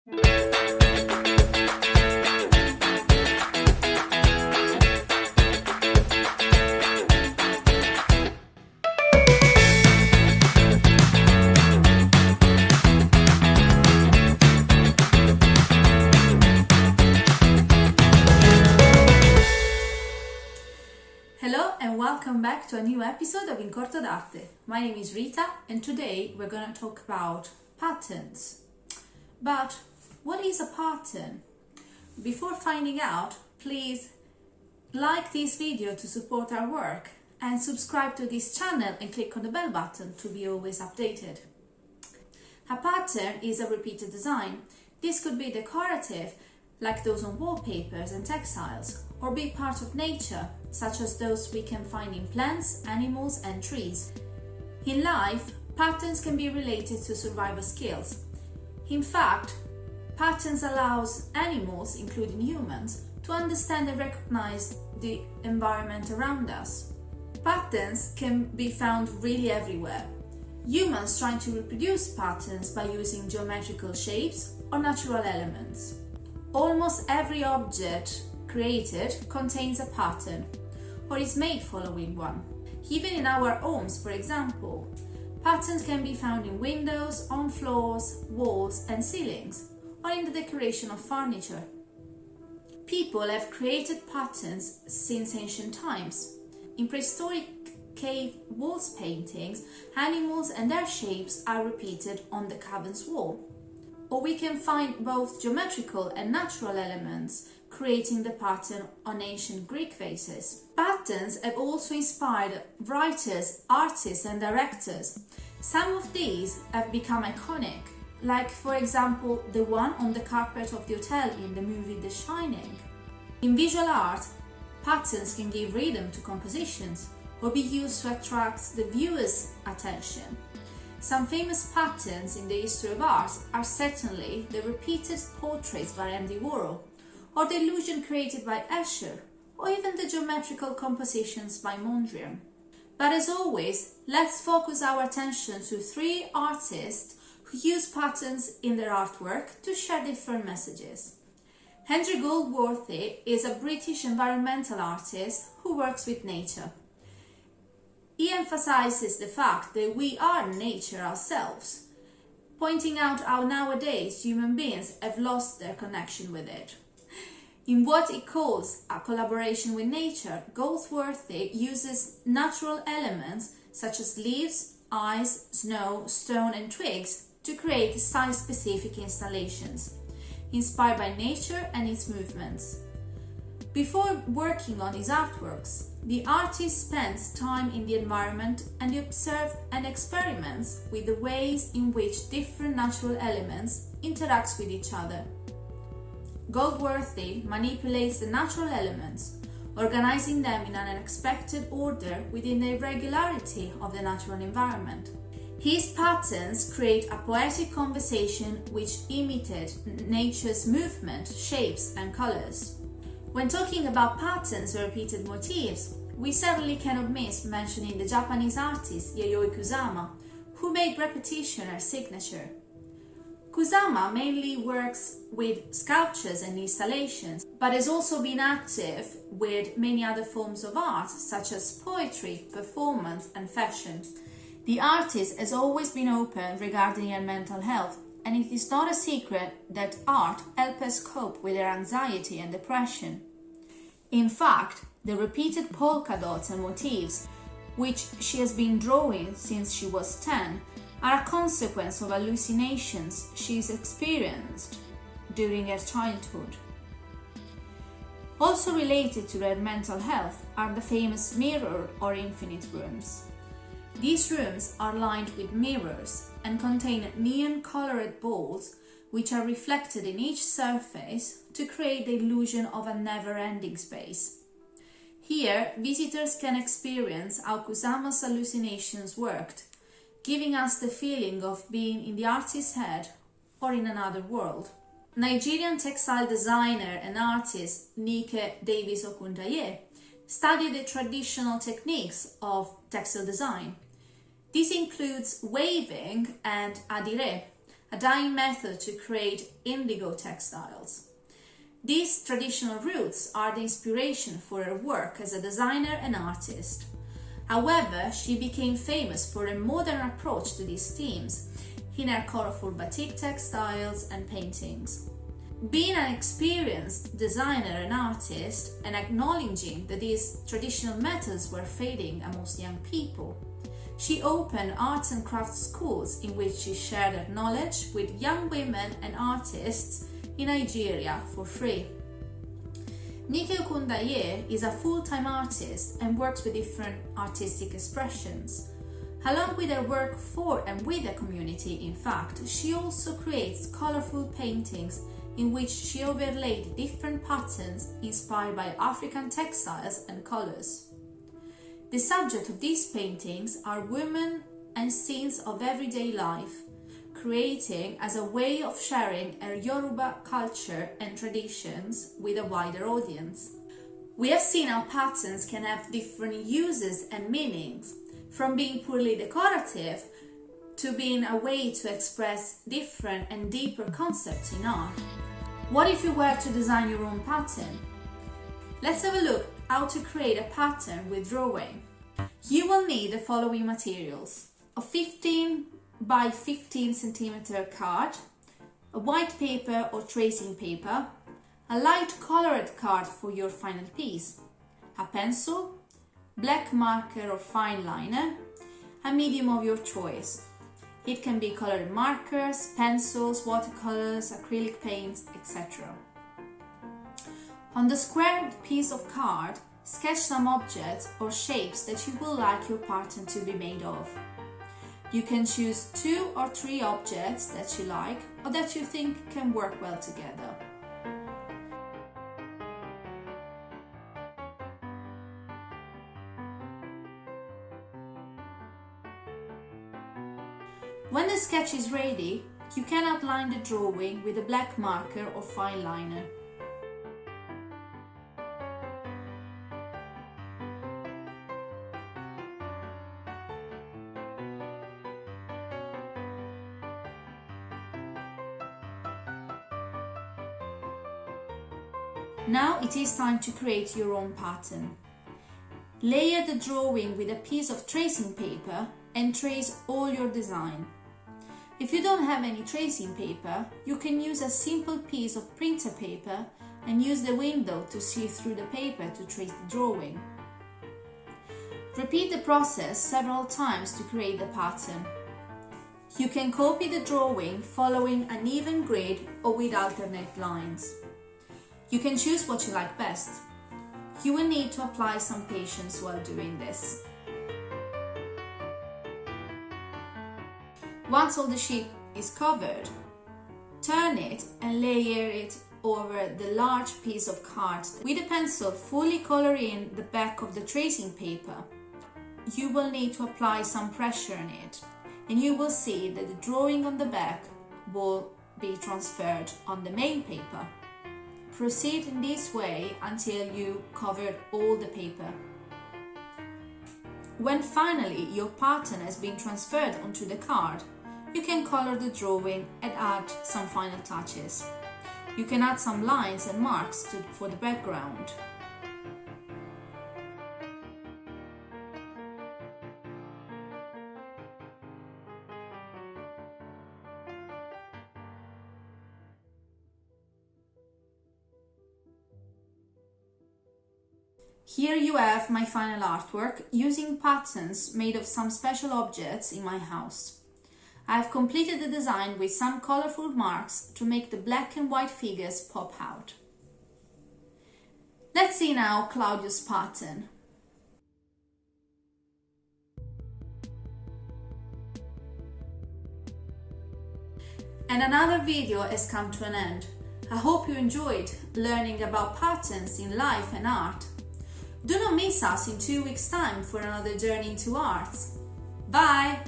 Hello and welcome back to a new episode of In Corto d'Arte. My name is Rita and today we're going to talk about patterns. But what is a pattern? Before finding out, please like this video to support our work and subscribe to this channel and click on the bell button to be always updated. A pattern is a repeated design. This could be decorative, like those on wallpapers and textiles, or be part of nature, such as those we can find in plants, animals and trees. In life, patterns can be related to survival skills. In fact, patterns allows animals, including humans, to understand and recognize the environment around us. Patterns can be found really everywhere. Humans trying to reproduce patterns by using geometrical shapes or natural elements. Almost every object created contains a pattern or is made following one. Even in our homes, for example, patterns can be found in windows, on floors, walls and ceilings, or in the decoration of furniture. People have created patterns since ancient times. In prehistoric cave walls paintings, animals and their shapes are repeated on the cabin's wall. Or we can find both geometrical and natural elements creating the pattern on ancient Greek vases. Patterns have also inspired writers, artists and directors. Some of these have become iconic, like for example the one on the carpet of the hotel in the movie The Shining. In visual art, patterns can give rhythm to compositions or be used to attract the viewer's attention. Some famous patterns in the history of art are certainly the repeated portraits by Andy Warhol, or the illusion created by Escher, or even the geometrical compositions by Mondrian. But as always, let's focus our attention to three artists who use patterns in their artwork to share different messages. Henry Goldsworthy is a British environmental artist who works with nature. He emphasizes the fact that we are nature ourselves, pointing out how nowadays human beings have lost their connection with it. In what he calls a collaboration with nature, Goldsworthy uses natural elements such as leaves, ice, snow, stone and twigs to create site-specific installations, inspired by nature and its movements. Before working on his artworks, the artist spends time in the environment and he observes and experiments with the ways in which different natural elements interact with each other. Goldsworthy manipulates the natural elements, organizing them in an unexpected order within the irregularity of the natural environment. His patterns create a poetic conversation which imitates nature's movement, shapes and colors. When talking about patterns or repeated motifs, we certainly cannot miss mentioning the Japanese artist Yayoi Kusama, who made repetition her signature. Kusama mainly works with sculptures and installations, but has also been active with many other forms of art, such as poetry, performance and fashion. The artist has always been open regarding her mental health, and it is not a secret that art helps her cope with her anxiety and depression. In fact, the repeated polka dots and motifs, which she has been drawing since she was 10, are a consequence of hallucinations she's experienced during her childhood. Also related to her mental health are the famous mirror or infinite rooms. These rooms are lined with mirrors and contain neon-colored balls which are reflected in each surface to create the illusion of a never-ending space. Here, visitors can experience how Kusama's hallucinations worked, giving us the feeling of being in the artist's head or in another world. Nigerian textile designer and artist Davies Okundaye studied the traditional techniques of textile design. This includes weaving and adire, a dyeing method to create indigo textiles. These traditional roots are the inspiration for her work as a designer and artist. However, she became famous for a modern approach to these themes in her colorful batik textiles and paintings. Being an experienced designer and artist and acknowledging that these traditional methods were fading amongst young people, she opened arts and crafts schools in which she shared her knowledge with young women and artists in Nigeria for free. Yayoi Kusama is a full-time artist and works with different artistic expressions. Along with her work for and with the community, in fact, she also creates colorful paintings in which she overlaid different patterns inspired by African textiles and colors. The subject of these paintings are women and scenes of everyday life, creating as a way of sharing her Yoruba culture and traditions with a wider audience. We have seen how patterns can have different uses and meanings, from being purely decorative to being a way to express different and deeper concepts in art. What if you were to design your own pattern? Let's have a look how to create a pattern with drawing. You will need the following materials: a 15 by 15 cm card, a white paper or tracing paper, a light colored card for your final piece, a pencil, black marker or fine liner, a medium of your choice. It can be colored markers, pencils, watercolors, acrylic paints, etc. On the squared piece of card, sketch some objects or shapes that you will like your pattern to be made of. You can choose 2 or 3 objects that you like or that you think can work well together. When the sketch is ready, you can outline the drawing with a black marker or fine liner. Now it is time to create your own pattern. Layer the drawing with a piece of tracing paper and trace all your design. If you don't have any tracing paper, you can use a simple piece of printer paper and use the window to see through the paper to trace the drawing. Repeat the process several times to create the pattern. You can copy the drawing following an even grid or with alternate lines. You can choose what you like best. You will need to apply some patience while doing this. Once all the sheet is covered, turn it and layer it over the large piece of card. With a pencil, fully color in the back of the tracing paper. You will need to apply some pressure on it, and you will see that the drawing on the back will be transferred on the main paper. Proceed in this way until you covered all the paper. When finally your pattern has been transferred onto the card, you can color the drawing and add some final touches. You can add some lines and marks for the background. Here you have my final artwork using patterns made of some special objects in my house. I have completed the design with some colorful marks to make the black and white figures pop out. Let's see now Claudio's pattern. And another video has come to an end. I hope you enjoyed learning about patterns in life and art. Do not miss us in 2 weeks' time for another journey into arts. Bye!